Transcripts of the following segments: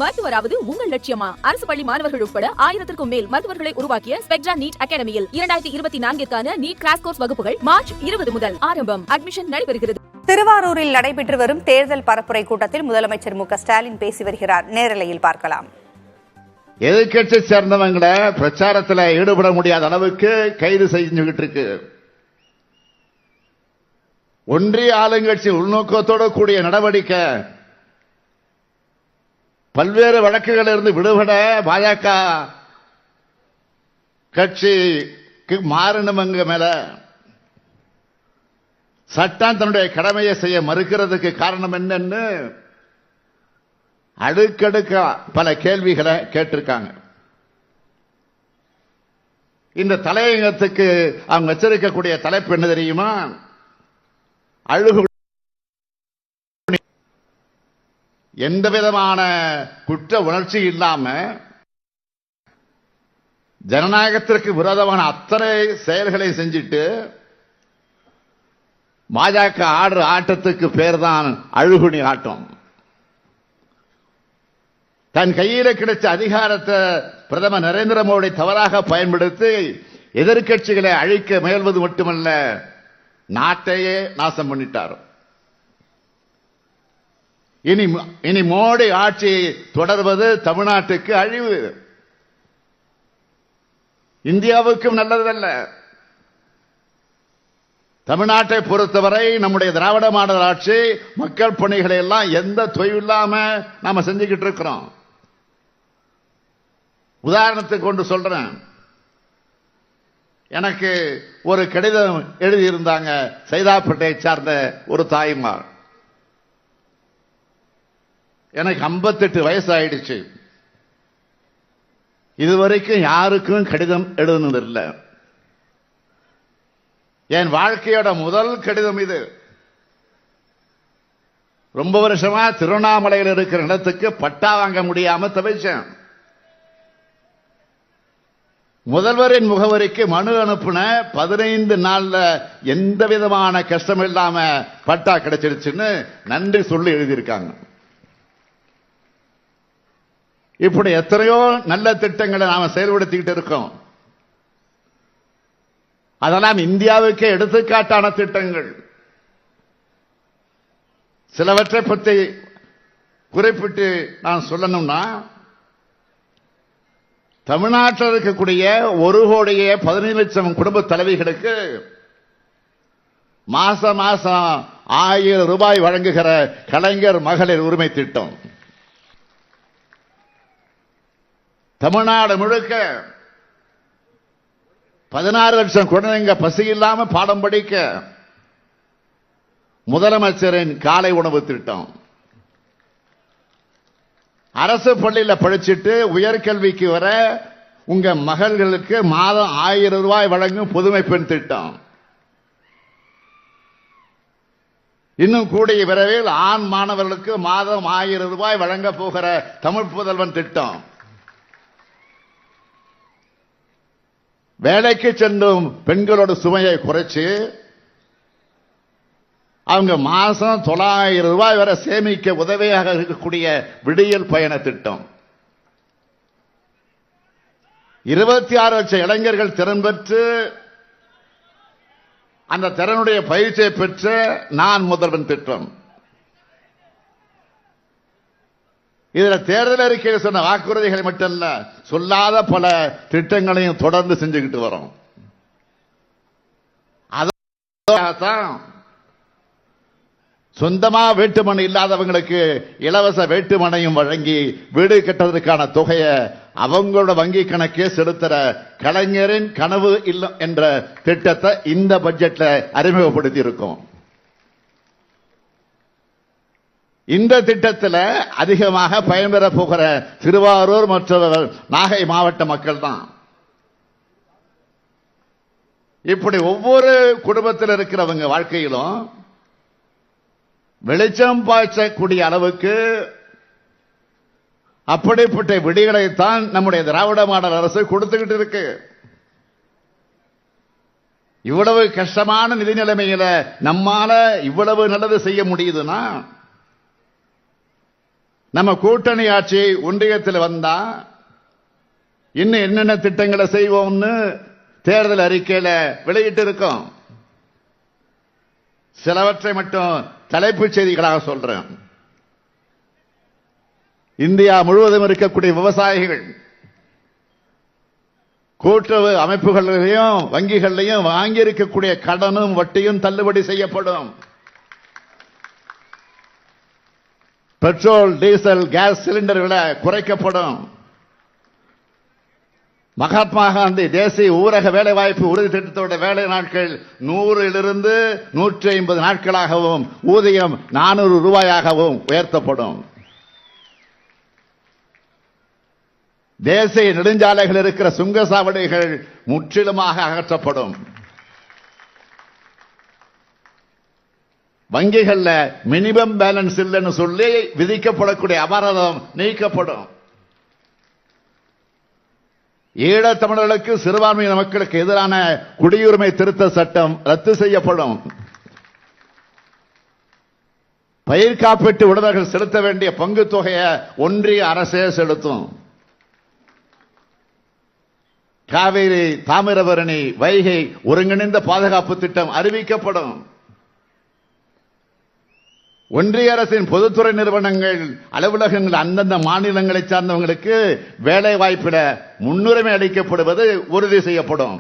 மருத்துவராவது உங்கள் லட்சியமா? அரசு பள்ளி மாணவர்கள் உட்பட 1000க்கும் மேல் மருத்துவர்களை உருவாக்கிய ஸ்பெக்ட்ரா நீட் அகாடமியில் 2024க்கான நீட் கிராஷ் கோர்ஸ் வகுப்புகள் மார்ச் 20 முதல் ஆரம்பம். அட்மிஷன் நடைபெறுகிறது. திருவாரூரில் நடைபெற்று வரும் தேர்தல் பரப்புரை கூட்டத்தில் முதலமைச்சர் மு.க.ஸ்டாலின் பேசி வருகிறார். நேரலையில் பார்க்கலாம். எதிர்கட்சி சேர்ந்தவங்களை பிரச்சாரத்தில் ஈடுபட முடியாத அளவுக்கு கைது செஞ்சுக்கிட்டு இருக்கு. ஒன்றிய ஆளுங்கட்சி உள்நோக்கத்தோடு கூடிய நடவடிக்கை, பல்வேறு வழக்குகளிலிருந்து விடுபட பாஜக கட்சிக்கு மாறணுமங்க மேல சட்டம் தன்னுடைய கடமையை செய்ய மறுக்கிறதுக்கு காரணம் என்னன்னு அடுக்கடுக்க பல கேள்விகளை கேட்டிருக்காங்க. இந்த தலையங்கத்துக்கு அவங்க வச்சிருக்கக்கூடிய தலைப்பு என்ன தெரியுமா? அழுகு. எந்த விதமான குற்ற உணர்ச்சி இல்லாம ஜனநாயகத்திற்கு விரோதமான அத்தனை செயல்களை செஞ்சிட்டு பாஜக ஆடுற ஆட்டத்துக்கு பேர் தான் அழுகுணி ஆட்டம். தன் கையில கிடைச்ச அதிகாரத்தை பிரதமர் நரேந்திர மோடி தவறாக பயன்படுத்தி எதிர்கட்சிகளை அழிக்க முயல்வது மட்டுமல்ல, நாட்டையே நாசம் பண்ணிட்டார். இனி மோடி ஆட்சி தொடர்வது தமிழ்நாட்டுக்கு அழிவு, இந்தியாவுக்கும் நல்லதல்ல. தமிழ்நாட்டை பொறுத்தவரை நம்முடைய திராவிட மாடல் ஆட்சி மக்கள் பணிகளை எல்லாம் எந்த தொய்வு இல்லாம நாம செஞ்சுக்கிட்டு இருக்கிறோம். உதாரணத்துக்கு கொண்டு சொல்றேன். எனக்கு ஒரு கடிதம் எழுதியிருந்தாங்க சைதாப்பேட்டையை சார்ந்த ஒரு தாய்மார். எனக்கு 58 வயசு ஆயிடுச்சு. இதுவரைக்கும் யாருக்கும் கடிதம் எழுதுனதில்லை. என் வாழ்க்கையோட முதல் கடிதம் இது. ரொம்ப வருஷமா திருவண்ணாமலையில் இருக்கிற இடத்துக்கு பட்டா வாங்க முடியாம தவிச்சேன். முதல்வரின் முகவரிக்கு மனு அனுப்புன 15 நாள்ல எந்த விதமான கஷ்டம் இல்லாம பட்டா கிடைச்சிருச்சுன்னு நன்றி சொல்லி எழுதியிருக்காங்க. இப்படி எத்தனையோ நல்ல திட்டங்களை நாம செயல்படுத்திக்கிட்டு இருக்கோம். அதெல்லாம் இந்தியாவுக்கே எடுத்துக்காட்டான திட்டங்கள். சிலவற்றை பற்றி குறிப்பிட்டு நான் சொல்லணும்னா, தமிழ்நாட்டில் இருக்கக்கூடிய 1,15,00,000 குடும்ப தலைவிகளுக்கு மாசம் 1000 ரூபாய் வழங்குகிற கலைஞர் மகளிர் உரிமை திட்டம். தமிழ்நாடு முழுக்க 16 லட்சம் குழந்தைங்க பசி இல்லாம பாடம் படிக்க முதலமைச்சரின் காலை உணவு திட்டம். அரசு பள்ளியில படிச்சுட்டு உயர்கல்விக்கு வர உங்க மகள்களுக்கு மாதம் 1000 ரூபாய் வழங்கும் புதுமை பெண் திட்டம். இன்னும் கூடிய விரைவில் ஆண் மாணவர்களுக்கு மாதம் 1000 ரூபாய் வழங்க போகிற தமிழ் புதல்வன் திட்டம். வேலைக்கு செல்லும் பெண்களோட சுமையை குறைச்சு அவங்க மாசம் 900 ரூபாய் வரை சேமிக்க உதவியாக இருக்கக்கூடிய விடியல் பயண திட்டம். 26 லட்சம் இளைஞர்கள் திறன் பெற்று அந்த திறனுடைய பயிற்சியை பெற்று நான் முதல்வன் திட்டம். இதுல தேர்தல் அறிக்கையில் சொன்ன வாக்குறுதிகளை மட்டுமல்ல, சொல்லாத பல திட்டங்களையும் தொடர்ந்து செஞ்சுக்கிட்டு வரோம். அதான் சொந்தமா வீட்டுமனை இல்லாதவங்களுக்கு இலவச வீட்டுமனையும் வழங்கி வீடு கட்டுவதற்கான தொகையை அவங்களோட வங்கி கணக்கே செலுத்துற கலைஞரின் கனவு இல்லம் என்ற திட்டத்தை இந்த பட்ஜெட்ல அறிமுகப்படுத்தி இருக்கோம். இந்த திட்டத்தில் அதிகமாக பயன்பெற போகிற திருவாரூர் மற்றும் நாகை மாவட்ட மக்கள் தான். இப்படி ஒவ்வொரு குடும்பத்தில் இருக்கிறவங்க வாழ்க்கையிலும் வெளிச்சம் பாய்ச்சக்கூடிய அளவுக்கு அப்படிப்பட்ட விடிகளைத்தான் நம்முடைய திராவிட மாடல் அரசு கொடுத்துக்கிட்டு இருக்கு. இவ்வளவு கஷ்டமான நிதி நிலைமையில நம்மால இவ்வளவு நல்லது செய்ய முடியுதுன்னா நம்ம கூட்டணி ஆட்சி ஒன்றியத்தில் வந்தா இன்னும் என்னென்ன திட்டங்களை செய்வோம்னு தேர்தல் அறிக்கையில வெளியிட்டு இருக்கோம். சிலவற்றை மட்டும் தலைப்புச் செய்திகளாக சொல்றேன். இந்தியா முழுவதும் இருக்கக்கூடிய விவசாயிகள் கூட்டுறவு அமைப்புகளிலையும் வங்கிகளிலையும் வாங்கி இருக்கக்கூடிய கடனும் வட்டியும் தள்ளுபடி செய்யப்படும். பெட்ரோல், டீசல், கேஸ் சிலிண்டர் விலை குறைக்கப்படும். மகாத்மா காந்தி தேசிய ஊரக வேலைவாய்ப்பு உறுதி திட்டத்தோட வேலை நாட்கள் 100 150 நாட்களாகவும் ஊதியம் 400 ரூபாயாகவும் உயர்த்தப்படும். தேசிய நெடுஞ்சாலைகள் இருக்கிற சுங்கசாவடிகள் முற்றிலுமாக அகற்றப்படும். வங்கிகள்ல மினிமம் பேலன்ஸ் இல்லைன்னு சொல்லி விதிக்கப்படக்கூடிய அபராதம் நீக்கப்படும். ஈழத்தமிழர்களுக்கு சிறுபான்மையின மக்களுக்கு எதிரான குடியுரிமை திருத்த சட்டம் ரத்து செய்யப்படும். பயிர் காப்பீட்டு உடமைகள் செலுத்த வேண்டிய பங்கு தொகையை ஒன்றிய அரசே செலுத்தும். காவிரி, தாமிரபரணி, வைகை ஒருங்கிணைந்த பாதுகாப்பு திட்டம் அறிவிக்கப்படும். ஒன்றிய அரசின் பொதுத்துறை நிறுவனங்கள், அலுவலகங்கள் அந்தந்த மாநிலங்களை சார்ந்தவங்களுக்கு வேலை வாய்ப்பிட முன்னுரிமை அளிக்கப்படுவது உறுதி செய்யப்படும்.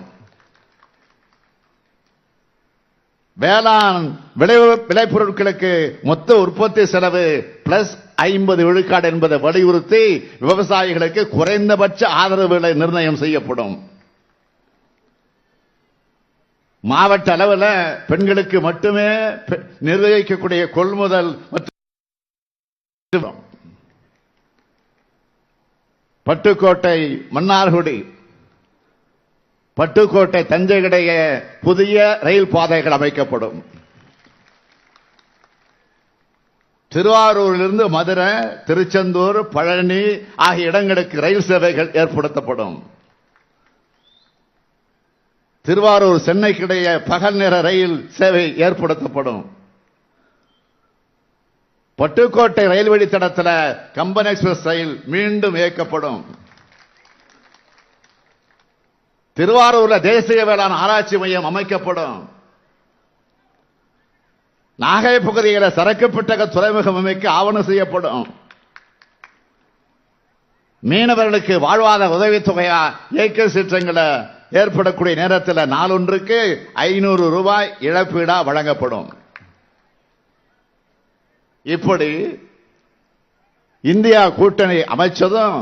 வேளாண் விளைபொருட்களுக்கு மொத்த உற்பத்தி செலவு பிளஸ் 50 விழுக்காடு என்பதை வலியுறுத்தி விவசாயிகளுக்கு குறைந்தபட்ச ஆதரவு விலை நிர்ணயம் செய்யப்படும். மாவட்ட அளவில் பெண்களுக்கு மட்டுமே நிர்வகிக்கக்கூடிய கொள்முதல் மற்றும் பட்டுக்கோட்டை மன்னார்குடி, பட்டுக்கோட்டை தஞ்சை இடையே புதிய ரயில் பாதைகள் அமைக்கப்படும். திருவாரூரிலிருந்து மதுரை, திருச்செந்தூர், பழனி ஆகிய இடங்களுக்கு ரயில் சேவைகள் ஏற்படுத்தப்படும். திருவாரூர் சென்னைக்கு இடையே பகல் நேர ரயில் சேவை ஏற்படுத்தப்படும். பட்டுக்கோட்டை ரயில் வழித்தடத்தில் கம்பன் எக்ஸ்பிரஸ் ரயில் மீண்டும் இயக்கப்படும். திருவாரூரில் தேசிய வேளாண் ஆராய்ச்சி மையம் அமைக்கப்படும். நாகை பகுதியில் சரக்கு பெட்டக துறைமுகம் அமைக்க ஆவணம் செய்யப்படும். மீனவர்களுக்கு வாழ்வாதார உதவித்தொகையா இயக்க சீற்றங்களை ஏற்படக்கூடிய நேரத்தில் நாளொன்றுக்கு 500 ரூபாய் இழப்பீடா வழங்கப்படும். இப்படி இந்தியா கூட்டணி அமைச்சதும்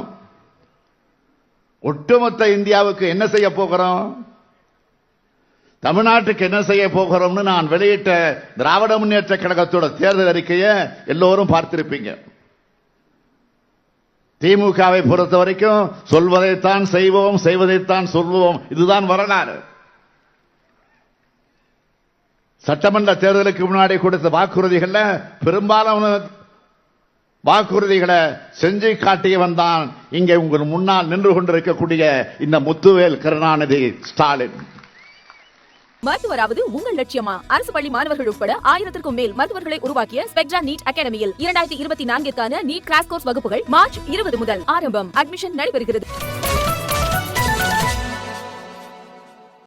ஒட்டுமொத்த இந்தியாவுக்கு என்ன செய்ய போகிறோம், தமிழ்நாட்டுக்கு என்ன செய்ய போகிறோம்னு நான் வெளியிட்ட திராவிட முன்னேற்ற கழகத்தோட தேர்தல் அறிக்கையை எல்லோரும் பார்த்திருப்பீங்க. திமுகவை பொறுத்த வரைக்கும் சொல்வதைத்தான் செய்வோம், செய்வதைத்தான் சொல்வோம், இதுதான் வரலாறு. சட்டமன்ற தேர்தலுக்கு முன்னாடி கொடுத்த வாக்குறுதிகள் பெரும்பாலான வாக்குறுதிகளை செஞ்சு காட்டியவன் தான் இங்கே உங்கள் முன்னால் நின்று கொண்டிருக்கக்கூடிய இந்த முத்துவேல் கருணாநிதி ஸ்டாலின். மருத்துவராவது உங்கள் லட்சியமா? அரசு பள்ளி மாணவர்கள் உட்பட 1000க்கும் மேல் மருத்துவர்களை உருவாக்கிய ஸ்பெக்ட்ரா நீட் அகாடமியில் 2024க்கான நீட் கிராஷ் கோர்ஸ் வகுப்புகள் மார்ச் 20 முதல் ஆரம்பம். அட்மிஷன் நடைபெறுகிறது.